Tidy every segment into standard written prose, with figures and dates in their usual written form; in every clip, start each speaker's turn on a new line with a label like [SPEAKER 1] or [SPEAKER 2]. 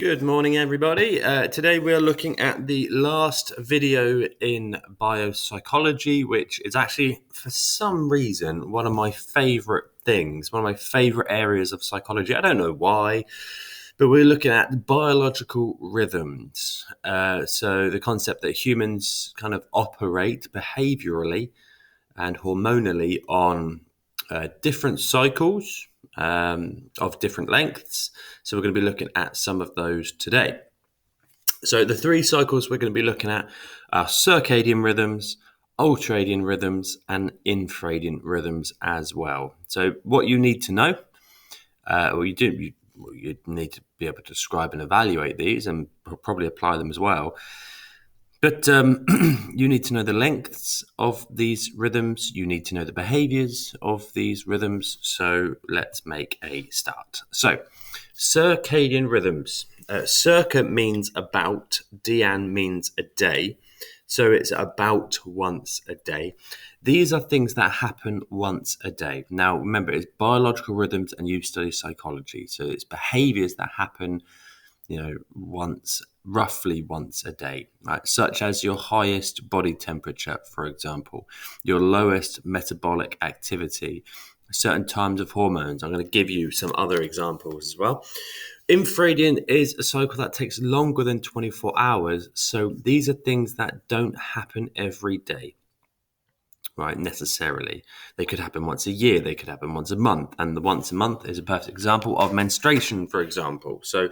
[SPEAKER 1] Good morning, everybody. Today we are looking at the last video in biopsychology, which is actually, for some reason, one of my favorite things, one of my favorite areas of psychology. I don't know why, but we're looking at biological rhythms. So the concept that humans kind of operate behaviorally and hormonally on different cycles of different lengths. So we're going to be looking at some of those today. So the three cycles we're going to be looking at are circadian rhythms, ultradian rhythms, and infradian rhythms as well. So what you need to know, you need to be able to describe and evaluate these and probably apply them as well. But you need to know the lengths of these rhythms. You need to know the behaviors of these rhythms. So let's make a start. So circadian rhythms. Circa means about. Dian means a day. So it's about once a day. These are things that happen once a day. Now, remember, it's biological rhythms and you study psychology. So it's behaviors that happen roughly once a day, right? Such as your highest body temperature, for example, your lowest metabolic activity, certain times of hormones. I'm going to give you some other examples as well. Infradian is a cycle that takes longer than 24 hours. So these are things that don't happen every day. Right, necessarily. They could happen once a year, they could happen once a month, and the once a month is a perfect example of menstruation, for example. So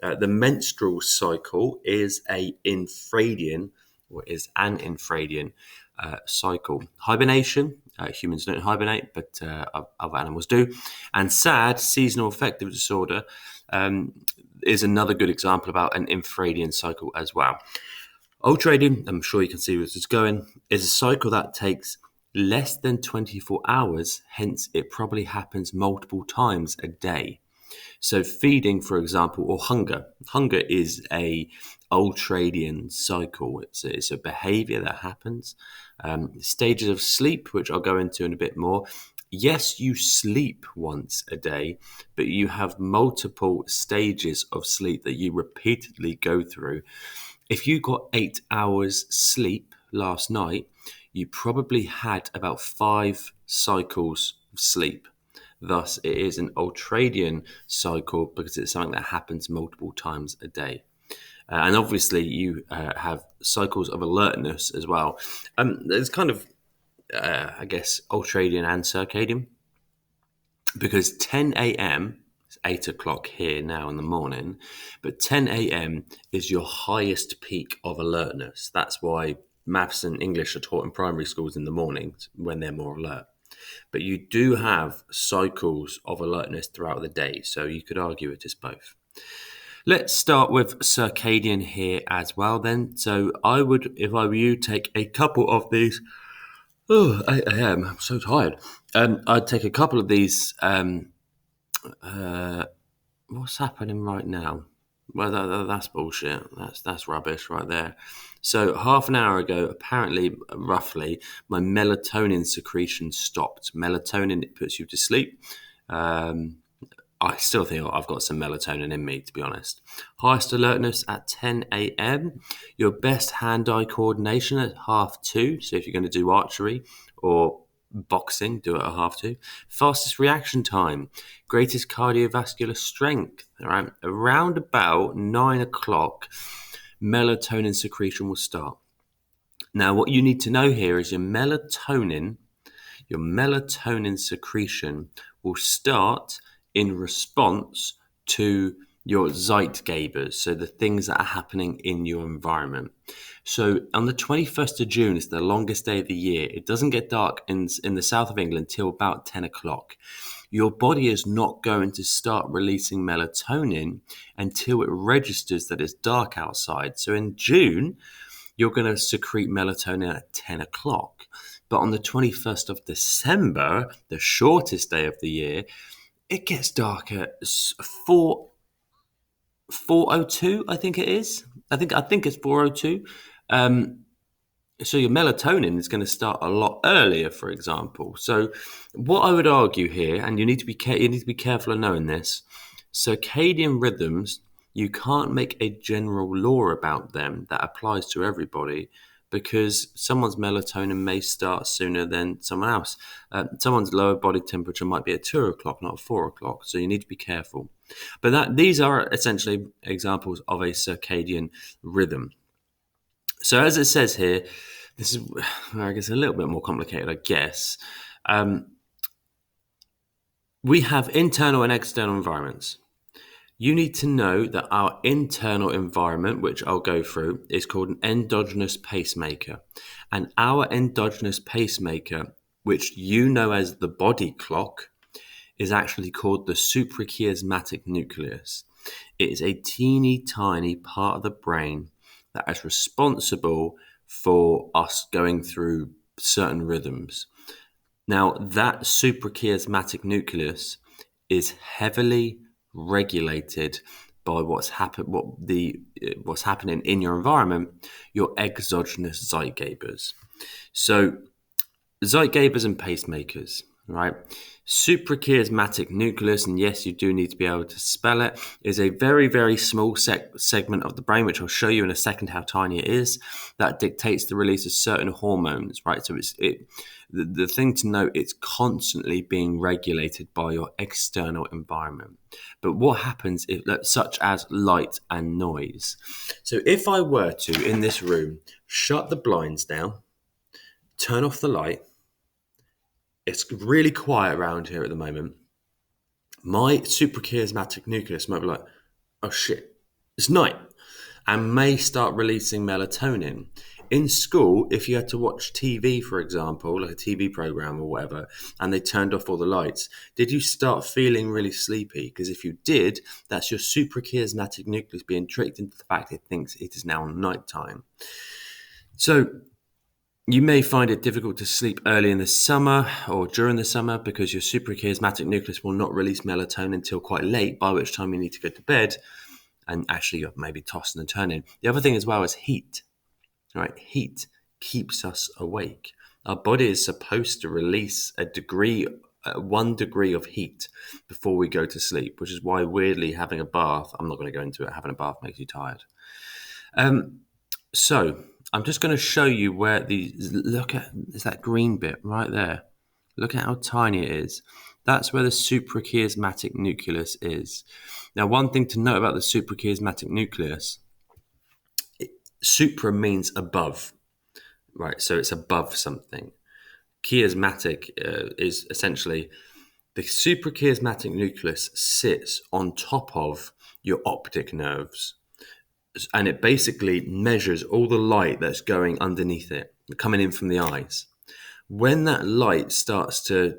[SPEAKER 1] the menstrual cycle is an infradian cycle. Hibernation, humans don't hibernate, but other animals do. And SAD, seasonal affective disorder, is another good example about an infradian cycle as well. Ultradian, I'm sure you can see where this is going, is a cycle that takes less than 24 hours, hence it probably happens multiple times a day. So feeding, for example, or hunger. Hunger is a ultradian cycle. It's a behavior that happens. Stages of sleep, which I'll go into in a bit more. Yes, you sleep once a day, but you have multiple stages of sleep that you repeatedly go through. If you got 8 hours sleep last night, you probably had about 5 cycles of sleep. Thus, it is an ultradian cycle because it's something that happens multiple times a day. And obviously, you have cycles of alertness as well. There's kind of, ultradian and circadian, because 10 a.m., 8 o'clock here now in the morning, but 10 a.m. is your highest peak of alertness. That's why maths and English are taught in primary schools in the mornings when they're more alert. But you do have cycles of alertness throughout the day, so you could argue it is both. Let's start with circadian here as well then. So I would, if I were you, take a couple of these. Oh, I am. I'm so tired. I'd take a couple of these. What's happening right now? Well, that's bullshit. That's rubbish right there. So half an hour ago, apparently, roughly, my melatonin secretion stopped. Melatonin, it puts you to sleep. I still think I've got some melatonin in me, to be honest. Highest alertness at 10 a.m. Your best hand-eye coordination at 2:30. So if you're going to do archery or boxing, do it at 2:30. Fastest reaction time, greatest cardiovascular strength. All right, around about 9 o'clock, melatonin secretion will start. Now, what you need to know here is your melatonin secretion will start in response to your Zeitgebers, so the things that are happening in your environment. So on the 21st of June, it's the longest day of the year. It doesn't get dark in the south of England till about 10 o'clock. Your body is not going to start releasing melatonin until it registers that it's dark outside. So in June, you're going to secrete melatonin at 10 o'clock. But on the 21st of December, the shortest day of the year, it gets dark at 4:02, I think it is. I think it's 4:02. So your melatonin is going to start a lot earlier, for example. So what I would argue here, and you need to be careful of knowing this, circadian rhythms you can't make a general law about them that applies to everybody, because someone's melatonin may start sooner than someone else. Someone's lower body temperature might be at 2 o'clock, not 4 o'clock, so you need to be careful. But these are essentially examples of a circadian rhythm. So as it says here, this is, I guess, a little bit more complicated, I guess. We have internal and external environments. You need to know that our internal environment, which I'll go through, is called an endogenous pacemaker. And our endogenous pacemaker, which you know as the body clock, is actually called the suprachiasmatic nucleus. It is a teeny tiny part of the brain that is responsible for us going through certain rhythms. Now, that suprachiasmatic nucleus is heavily regulated by what's happening in your environment, your exogenous Zeitgebers. So, Zeitgebers and Pacemakers, right? Suprachiasmatic nucleus, and yes, you do need to be able to spell it, is a very, very small segment of the brain, which I'll show you in a second how tiny it is, that dictates the release of certain hormones, right? So the thing to note, it's constantly being regulated by your external environment. But what happens if, such as light and noise? So if I were to, in this room, shut the blinds down, turn off the light, it's really quiet around here at the moment, my suprachiasmatic nucleus might be like, oh shit, it's night, and may start releasing melatonin. In school, if you had to watch TV, for example, like a TV program or whatever, and they turned off all the lights, did you start feeling really sleepy? Because if you did, that's your suprachiasmatic nucleus being tricked into the fact it thinks it is now nighttime. So you may find it difficult to sleep early in the summer or during the summer because your suprachiasmatic nucleus will not release melatonin until quite late, by which time you need to go to bed, and actually you're maybe tossing and turning. The other thing as well is heat, right? Heat keeps us awake. Our body is supposed to release a degree, 1 degree of heat before we go to sleep, which is why, weirdly, having a bath, I'm not going to go into it, having a bath makes you tired. So I'm just going to show you where look at, is that green bit right there? Look at how tiny it is. That's where the suprachiasmatic nucleus is. Now, one thing to note about the suprachiasmatic nucleus, supra means above, right? So it's above something. Chiasmatic is essentially, the suprachiasmatic nucleus sits on top of your optic nerves. And it basically measures all the light that's going underneath it, coming in from the eyes. When that light starts to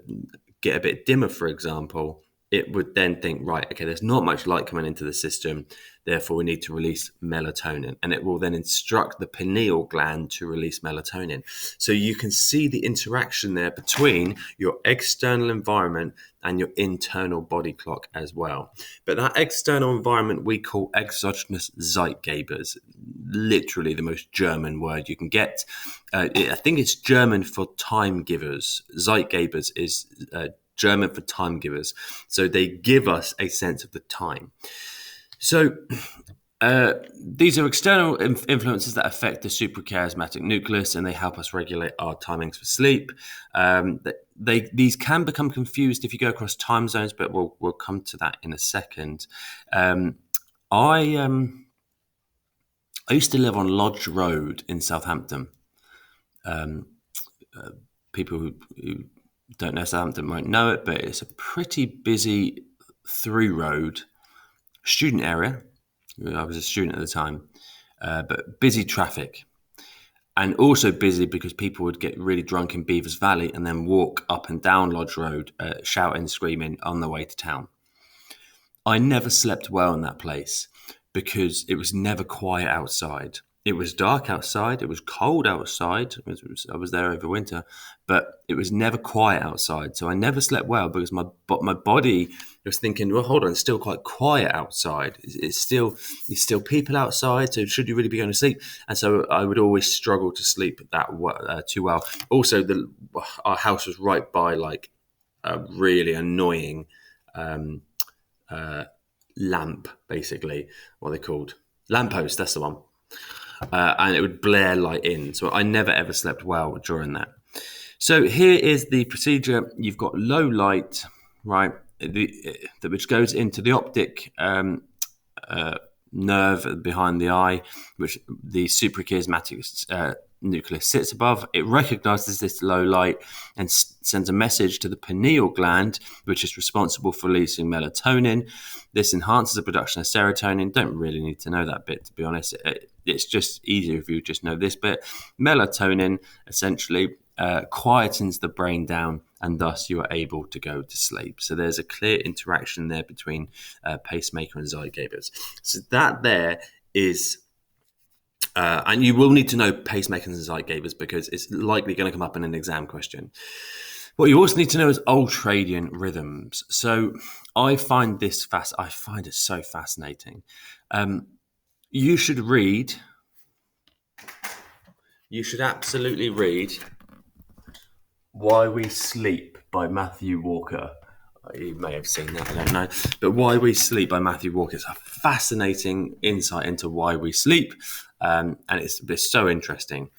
[SPEAKER 1] get a bit dimmer, for example, it would then think, right, okay, there's not much light coming into the system, therefore we need to release melatonin. And it will then instruct the pineal gland to release melatonin. So you can see the interaction there between your external environment and your internal body clock as well. But that external environment we call exogenous Zeitgebers, literally the most German word you can get. I think it's German for time givers. Zeitgebers is German for time givers. So they give us a sense of the time. So these are external influences that affect the suprachiasmatic nucleus, and they help us regulate our timings for sleep. These can become confused if you go across time zones, but we'll come to that in a second. I used to live on Lodge Road in Southampton. People who don't know Southampton might know it, but it's a pretty busy through road, student area. I was a student at the time, but busy traffic. And also busy because people would get really drunk in Beavers Valley and then walk up and down Lodge Road, shouting, screaming on the way to town. I never slept well in that place because it was never quiet outside. It was dark outside. It was cold outside. I was there over winter, but it was never quiet outside. So I never slept well because my body was thinking, well, hold on, it's still quite quiet outside. It's still people outside. So should you really be going to sleep? And so I would always struggle to sleep too well. Also, our house was right by like a really annoying lamp, basically, what they're called. Lamppost, that's the one. And it would blare light in. So I never ever slept well during that. So here is the procedure. You've got low light, right, which goes into the optic nerve behind the eye, which the suprachiasmatic nucleus sits above. It recognizes this low light and sends a message to the pineal gland, which is responsible for releasing melatonin. This enhances the production of serotonin. Don't really need to know that bit, to be honest. It's just easier if you just know this bit. Melatonin essentially quietens the brain down, and thus you are able to go to sleep. So there's a clear interaction there between pacemaker and Zeitgebers. So that there is, and you will need to know pacemakers and Zeitgebers because it's likely going to come up in an exam question. What you also need to know is Ultradian Rhythms. So I find this I find it so fascinating. You should absolutely read Why We Sleep by Matthew Walker. You may have seen that, I don't know. But Why We Sleep by Matthew Walker is a fascinating insight into why we sleep. And it's so interesting.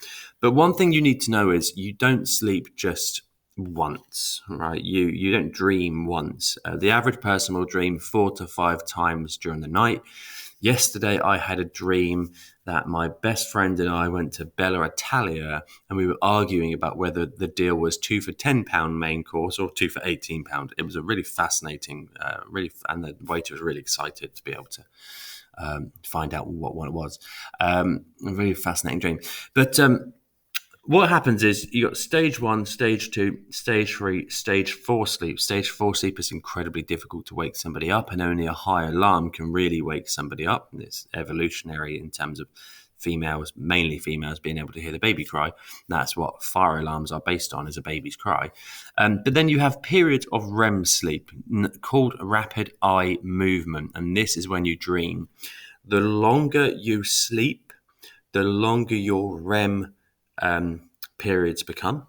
[SPEAKER 1] But one thing you need to know is you don't sleep just once, right? You don't dream once. The average person will dream 4 to 5 times during the night. Yesterday, I had a dream that my best friend and I went to Bella Italia and we were arguing about whether the deal was 2 for £10 main course or 2 for £18. It was a really fascinating, and the waiter was really excited to be able to find out what one it was. A really fascinating dream. But what happens is you got stage 1, stage 2, stage 3, stage 4 sleep. Stage 4 sleep is incredibly difficult to wake somebody up, and only a high alarm can really wake somebody up. It's evolutionary in terms of females, mainly females, being able to hear the baby cry. That's what fire alarms are based on, is a baby's cry. But then you have periods of REM sleep called rapid eye movement, and this is when you dream. The longer you sleep, the longer your REM periods become,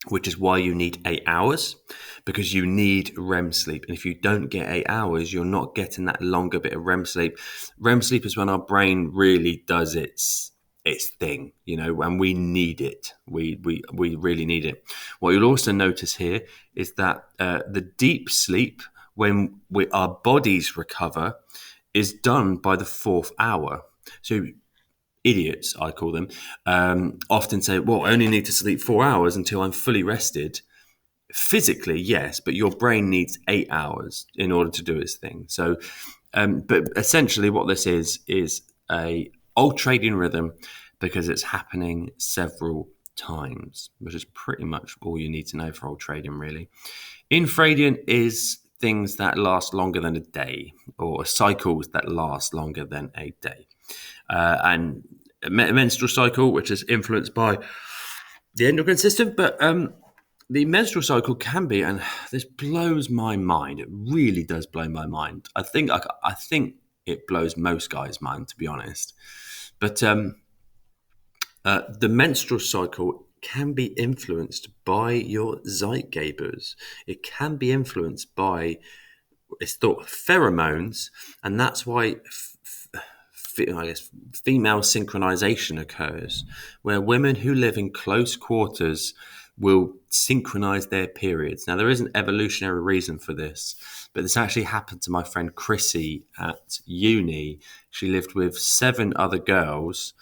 [SPEAKER 1] which is why you need 8 hours, because you need REM sleep. And if you don't get 8 hours, you're not getting that longer bit of REM sleep. REM sleep is when our brain really does its thing, and we need it. We really need it. What you'll also notice here is that the deep sleep, when our bodies recover, is done by the 4th hour. So idiots, I call them, often say, well, I only need to sleep 4 hours until I'm fully rested. Physically, yes, but your brain needs 8 hours in order to do its thing. So, but essentially what this is a ultradian rhythm because it's happening several times, which is pretty much all you need to know for ultradian, really. Infradian is things that last longer than a day, or cycles that last longer than a day. And a menstrual cycle, which is influenced by the endocrine system. But the menstrual cycle can be, and this blows my mind. It really does blow my mind. I think it blows most guys' mind, to be honest. But the menstrual cycle can be influenced by your Zeitgebers. It can be influenced by, it's thought, pheromones, and that's why female synchronization occurs, where women who live in close quarters will synchronize their periods. Now, there is an evolutionary reason for this, but this actually happened to my friend Chrissy at uni. She lived with 7 other girls.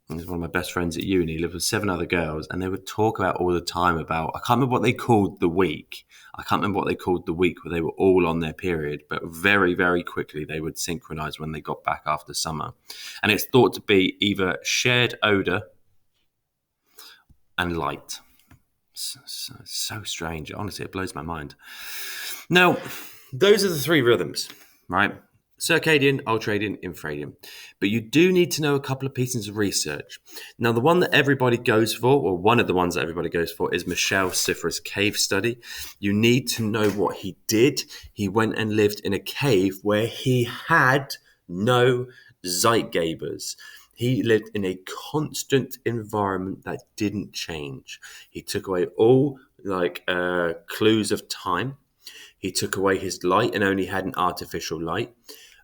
[SPEAKER 1] One of my best friends at uni lived with 7 other girls, and they would talk about all the time about, I can't remember what they called the week. Where they were all on their period, but very, very quickly they would synchronize when they got back after summer. And it's thought to be either shared odor and light. So strange. Honestly, it blows my mind. Now, those are the 3 rhythms, right? Circadian, ultradian, infradian. But you do need to know a couple of pieces of research. Now, the one that everybody goes for, or one of the ones that everybody goes for, is Michel Cifra's cave study. You need to know what he did. He went and lived in a cave where he had no Zeitgebers. He lived in a constant environment that didn't change. He took away all clues of time. He took away his light and only had an artificial light.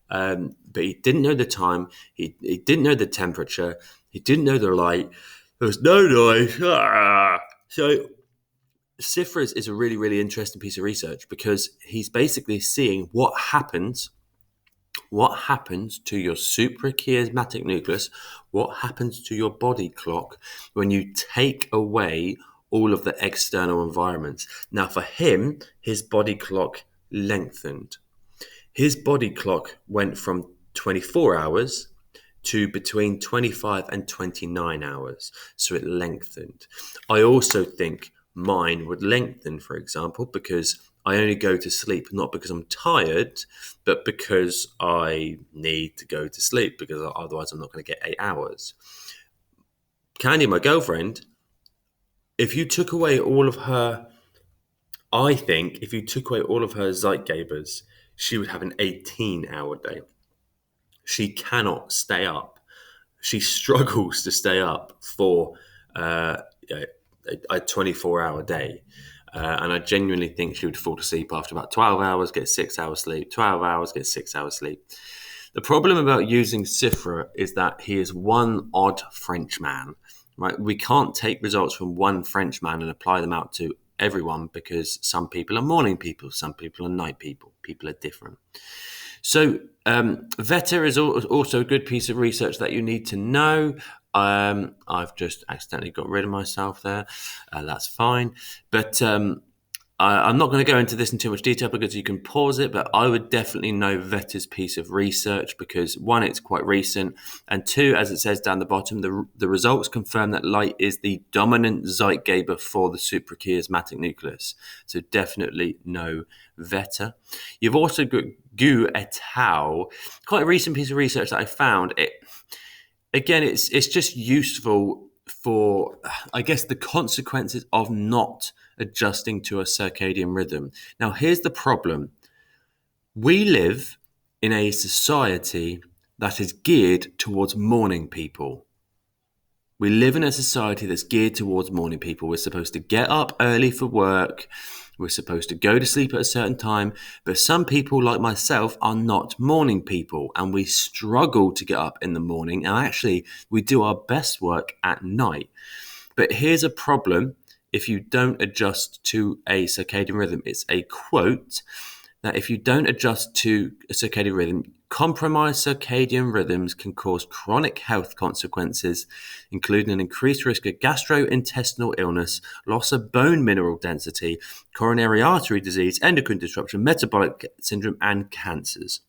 [SPEAKER 1] But he didn't know the time. He didn't know the temperature. He didn't know the light. There was no noise. So Cypher is a really, really interesting piece of research because he's basically seeing what happens to your suprachiasmatic nucleus, what happens to your body clock when you take away all of the external environments. Now, for him, his body clock lengthened. His body clock went from 24 hours to between 25 and 29 hours. So it lengthened. I also think mine would lengthen, for example, because I only go to sleep not because I'm tired, but because I need to go to sleep, because otherwise I'm not going to get 8 hours. Candy, my girlfriend, if you took away all of her, I think if you took away all of her Zeitgebers, she would have an 18-hour day. She cannot stay up. She struggles to stay up for a 24-hour day. And I genuinely think she would fall asleep after about 12 hours, get 6 hours sleep, 12 hours, get 6 hours sleep. The problem about using Cypher is that he is one odd French man, right? We can't take results from one French man and apply them out to everyone because some people are morning people, some people are night people. People are different. So VETA is also a good piece of research that you need to know. I've just accidentally got rid of myself there. That's fine. But I'm not going to go into this in too much detail because you can pause it, but I would definitely know VETA's piece of research because, one, it's quite recent, and two, as it says down the bottom, the results confirm that light is the dominant Zeitgeber for the suprachiasmatic nucleus. So definitely know VETA. You've also got Gu et al., quite a recent piece of research that I found. It's just useful for, I guess, the consequences of not adjusting to a circadian rhythm. Now, here's the problem. We live in a society that is geared towards morning people. We live in a society that's geared towards morning people. We're supposed to get up early for work. We're supposed to go to sleep at a certain time. But some people, like myself, are not morning people. And we struggle to get up in the morning. And actually, we do our best work at night. But here's a problem if you don't adjust to a circadian rhythm. It's a quote that if you don't adjust to a circadian rhythm, compromised circadian rhythms can cause chronic health consequences, including an increased risk of gastrointestinal illness, loss of bone mineral density, coronary artery disease, endocrine disruption, metabolic syndrome, and cancers.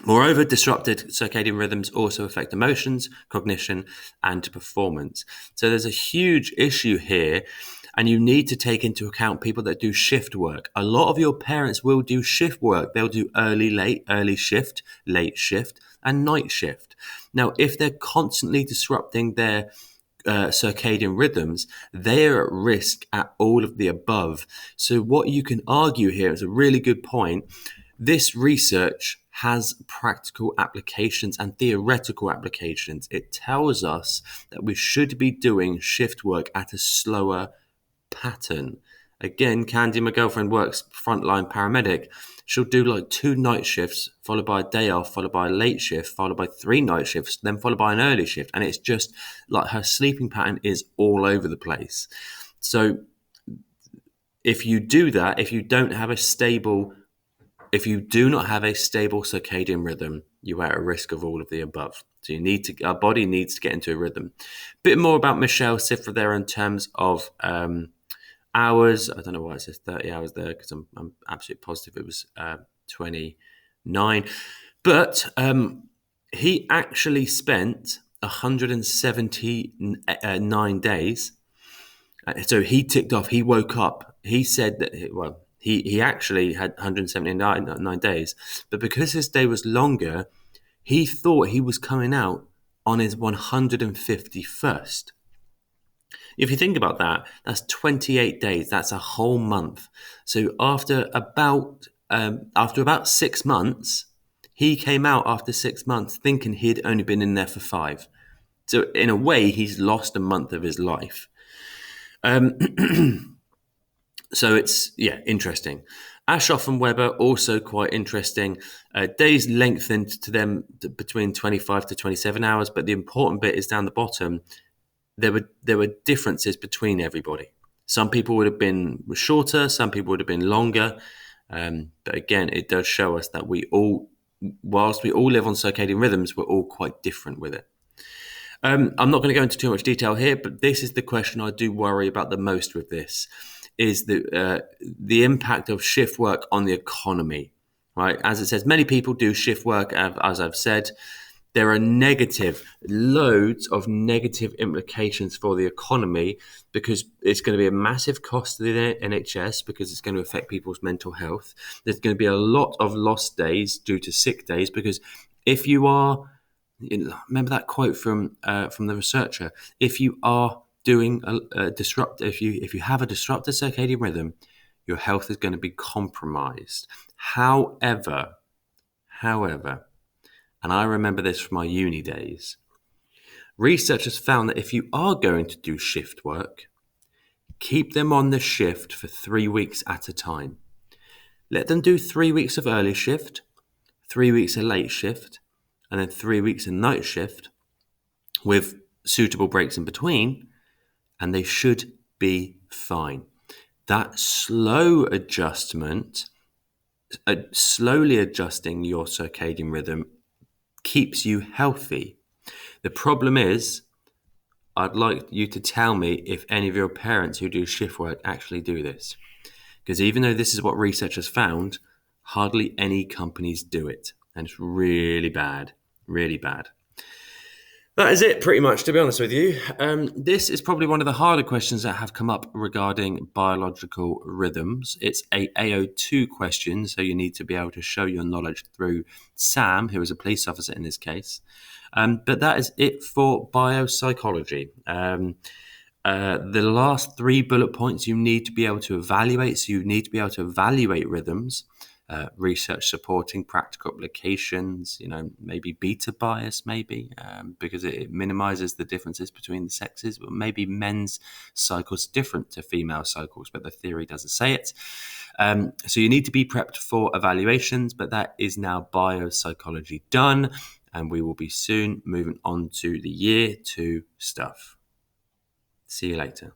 [SPEAKER 1] Moreover, disrupted circadian rhythms also affect emotions, cognition, and performance. So there's a huge issue here, and you need to take into account people that do shift work. A lot of your parents will do shift work. They'll do early shift, late shift, and night shift. Now, if they're constantly disrupting their circadian rhythms, they're at risk at all of the above. So what you can argue here is a really good point. This research has practical applications and theoretical applications. It tells us that we should be doing shift work at a slower pattern. Again, Candy, my girlfriend, works frontline paramedic. She'll do like 2 night shifts, followed by a day off, followed by a late shift, followed by 3 night shifts, then followed by an early shift. And it's just like her sleeping pattern is all over the place. So if you do that, if you do not have a stable circadian rhythm, you are at risk of all of the above. So our body needs to get into a rhythm. Bit more about Michelle Cypher there in terms of hours. I don't know why it says 30 hours there because I'm absolutely positive it was 29. But he actually spent 179 days. So he ticked off. He woke up. He said that, he actually had 179 days. But because his day was longer, he thought he was coming out on his 151st. If you think about that, that's 28 days. That's a whole month. So after about 6 months, he came out after 6 months thinking he'd only been in there for 5. So in a way, he's lost a month of his life. So it's, interesting. Ashoff and Weber, also quite interesting. Days lengthened to them between 25 to 27 hours, but the important bit is down the bottom. There were differences between everybody. Some people would have been shorter, some people would have been longer. But again, it does show us that whilst we all live on circadian rhythms, we're all quite different with it. I'm not going to go into too much detail here, but this is the question I do worry about the most with this, is the impact of shift work on the economy, right? As it says, many people do shift work, as I've said. There are loads of negative implications for the economy, because it's going to be a massive cost to the NHS, because it's going to affect people's mental health. There's going to be a lot of lost days due to sick days, because if you are, remember that quote from the researcher, if you are doing a disrupt, if you have a disrupted circadian rhythm, your health is going to be compromised. However, and I remember this from my uni days, researchers found that if you are going to do shift work, keep them on the shift for 3 weeks at a time. Let them do 3 weeks of early shift, 3 weeks of late shift, and then 3 weeks of night shift with suitable breaks in between, and they should be fine. That slow adjustment, slowly adjusting your circadian rhythm, keeps you healthy. The problem is, I'd like you to tell me if any of your parents who do shift work actually do this. Because even though this is what research has found, hardly any companies do it. And it's really bad, really bad. That is it, pretty much, to be honest with you. This is probably one of the harder questions that have come up regarding biological rhythms. It's a AO2 question, so you need to be able to show your knowledge through Sam, who is a police officer in this case. But that is it for biopsychology. The last 3 bullet points you need to be able to evaluate. So you need to be able to evaluate rhythms, research supporting practical applications, maybe beta bias, because it minimizes the differences between the sexes. But maybe men's cycles are different to female cycles, but the theory doesn't say it. So you need to be prepped for evaluations, but that is now biopsychology done. And we will be soon moving on to the year 2 stuff. See you later.